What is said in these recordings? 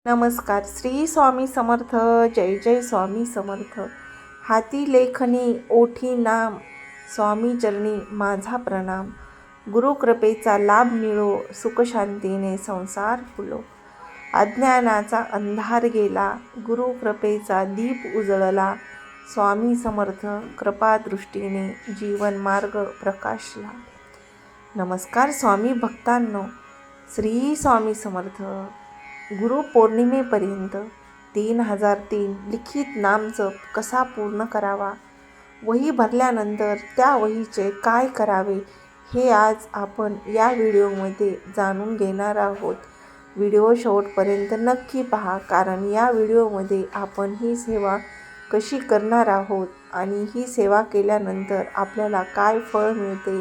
नमस्कार. श्री स्वामी समर्थ. जय जय स्वामी समर्थ. हाती लेखनी ओठी नाम, स्वामी चरणी माझा प्रणाम. गुरुकृपेचा लाभ मिळो, सुखशांतीने संसार फुलो. अज्ञानाचा अंधार गेला, गुरुकृपेचा दीप उजळला. स्वामी समर्थ कृपादृष्टीने जीवन मार्ग प्रकाशला. नमस्कार स्वामी भक्तांनो. श्री स्वामी समर्थ. गुरुपौर्णिमेपर्यंत 3003 लिखित नामजप कसा पूर्ण करावा, वही भरल्यानंतर त्या वहीचे काय करावे, हे आज आपण या व्हिडिओमध्ये जाणून घेणार आहोत. व्हिडिओ शेवटपर्यंत नक्की पहा, कारण या व्हिडिओमध्ये आपण ही सेवा कशी करणार आहोत आणि ही सेवा केल्यानंतर आपल्याला काय फळ मिळते,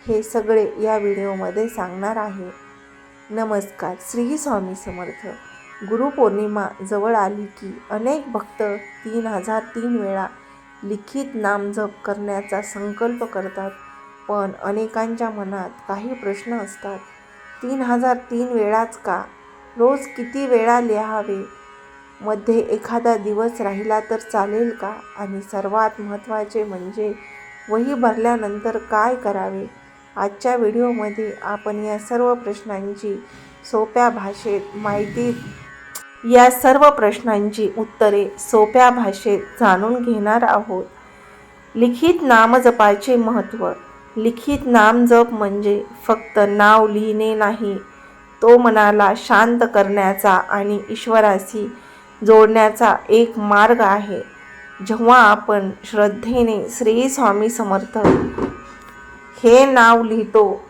हे सगळे या व्हिडिओमध्ये सांगणार आहे. नमस्कार. श्री स्वामी समर्थ. गुरुपौर्णिमा जवळ आली की अनेक भक्त 3003 वेळा लिखित नामजप करण्याचा संकल्प करतात. पण अनेकांच्या मनात काही प्रश्न असतात. 3003 वेळाच का? रोज किती वेळा लिहावे? मध्ये एखादा दिवस राहिला तर चालेल का? आणि सर्वात महत्त्वाचे म्हणजे वही भरल्यानंतर काय करावे? आजच्या व्हिडिओमध्ये आपण या सर्व प्रश्नांची सोप्या भाषेत उत्तरे सोप्या भाषेत जाणून घेणार आहोत. लिखित नामजपाचे महत्त्व. लिखित नामजप म्हणजे फक्त नाव लिहिणे नाही, तो मनाला शांत करण्याचा आणि ईश्वराशी जोडण्याचा एक मार्ग आहे. जेव्हा आपण श्रद्धेने श्री स्वामी समर्थ हे नाव लिहितो,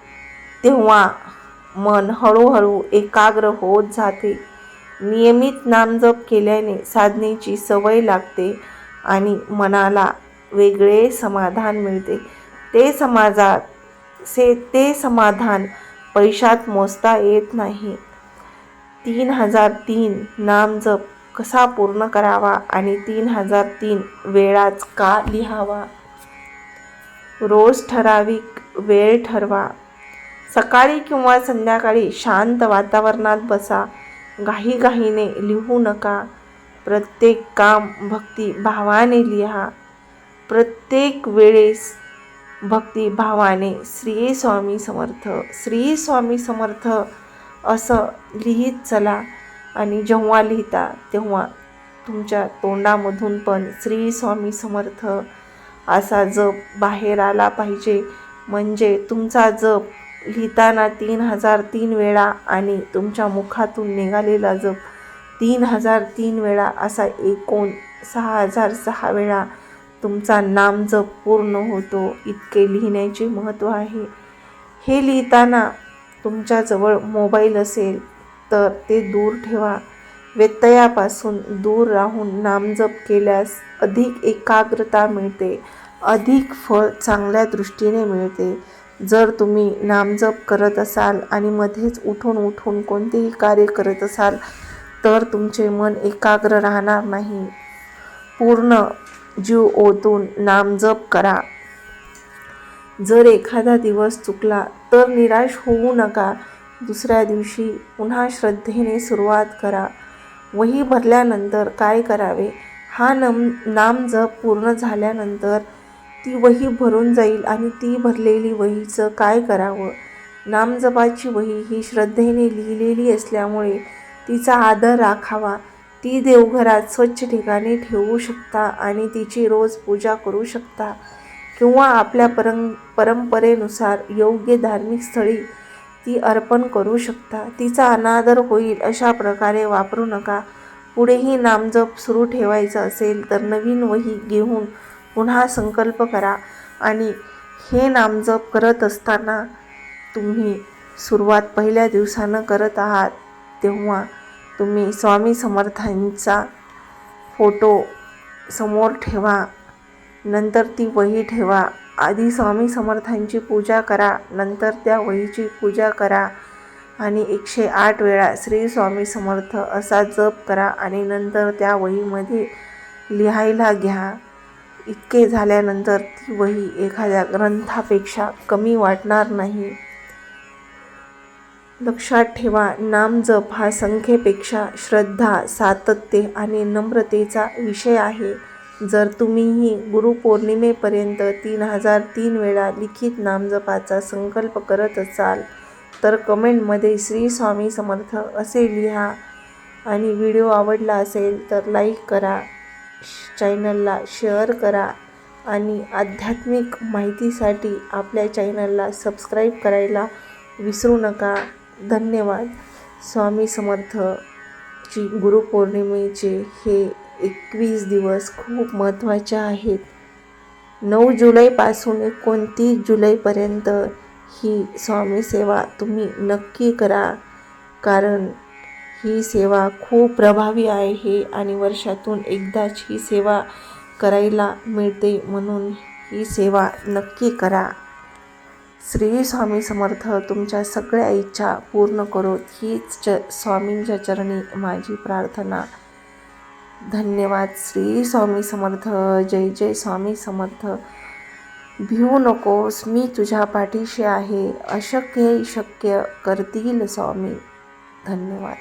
तेव्हा मन हळूहळू एकाग्र होत जाते. नियमित नामजप केल्याने साधनेची सवय लागते आणि मनाला वेगळे समाधान मिळते. ते समाधान पैशात मोजता येत नाही. 3003 नामजप कसा पूर्ण करावा आणि 3003 वेळाच का लिहावा? रोज ठराविक वेळ ठरवा. सकाळी किंवा संध्याकाळी शांत वातावरणात बसा. घाईघाईने लिहू नका. प्रत्येक काम भक्तिभावाने लिहा. प्रत्येक वेळेस भक्तिभावाने श्री स्वामी समर्थ, श्री स्वामी समर्थ असं लिहित चला. आणि जेव्हा लिहिता तेव्हा तुमच्या तोंडामधून पण श्री स्वामी समर्थ असा जप बाहेर आला पाहिजे. म्हणजे तुमचा जप लिहिताना 3003 वेळा आणि तुमच्या मुखातून निघालेला जप 3003 वेळा असा एकूण 6006 वेळा तुमचा नामजप पूर्ण होतो. इतके लिहिण्याचे महत्त्व आहे. हे लिहिताना तुमच्याजवळ मोबाईल असेल तर ते दूर ठेवा. व्यत्ययापासून दूर राहून नामजप केल्यास अधिक एकाग्रता मिळते, अधिक फळ चांगल्या दृष्टीने मिळते. जर तुम्ही नामजप करत असाल आणि मध्येच उठून कोणतेही कार्य करत असाल तर तुमचे मन एकाग्र राहणार नाही. पूर्ण जीव ओतून नामजप करा. जर एखादा दिवस चुकला तर निराश होऊ नका. दुसऱ्या दिवशी पुन्हा श्रद्धेने सुरुवात करा. वही भरल्यानंतर काय करावे? हा नामजप पूर्ण झाल्यानंतर ती वही भरून जाईल आणि ती भरलेली वहीचं काय करावं? नामजपाची वही ही श्रद्धेने लिहिलेली असल्यामुळे तिचा आदर राखावा. ती देवघरात स्वच्छ ठिकाणी ठेवू शकता आणि तिची रोज पूजा करू शकता किंवा आपल्या परंपरेनुसार योग्य धार्मिक स्थळी ती अर्पण करू शकता. तिचा अनादर होईल अशा प्रकारे वापरू नका. पुढेही नामजप सुरू ठेवायचा असेल तर नवीन वही घेऊन पुन्हा संकल्प करा. आणि हे नामजप करत असताना तुम्ही सुरुवात पहिल्या दिवसानं करत आहात तेव्हा तुम्ही स्वामी समर्थांचा फोटो समोर ठेवा. नंतर ती वही ठेवा. आधी स्वामी समर्थांची पूजा करा, नंतर त्या वहीची पूजा करा आणि 108 वेळा श्री स्वामी समर्थ असा जप करा आणि नंतर त्या वहीमध्ये लिहायला घ्या. इतके झाल्यानंतर ती वही एखाद्या ग्रंथापेक्षा कमी वाटणार नाही. लक्षात ठेवा, नामजप हा संख्येपेक्षा श्रद्धा, सातत्य आणि नम्रतेचा विषय आहे. जर तुम्हीही गुरुपौर्णिमेपर्यंत 3003 वेळा लिखित नामजपाचा संकल्प करत असाल तर कमेंटमध्ये श्री स्वामी समर्थ असे लिहा आणि व्हिडिओ आवडला असेल तर लाईक करा, चॅनलला शेअर करा आणि आध्यात्मिक माहितीसाठी आपल्या चॅनलला सबस्क्राईब करायला विसरू नका. धन्यवाद. स्वामी समर्थची गुरुपौर्णिमेचे हे 21 दिवस खूप महत्त्वाचे आहेत. 9 जुलैपासून 29 जुलैपर्यंत ही स्वामी सेवा तुम्ही नक्की करा, कारण ही सेवा खूप प्रभावी आहे आणि वर्षातून एकदाच ही सेवा करायला मिळते, म्हणून ही सेवा नक्की करा. श्री स्वामी समर्थ तुमच्या सगळ्या इच्छा पूर्ण करोत हीच स्वामींच्या चरणी माझी प्रार्थना. धन्यवाद. श्री स्वामी समर्थ. जय जय स्वामी समर्थ. भिवू नकोस, मी तुझ्या पाठीशी आहे. अशक्य शक्य करतील स्वामी. धन्यवाद.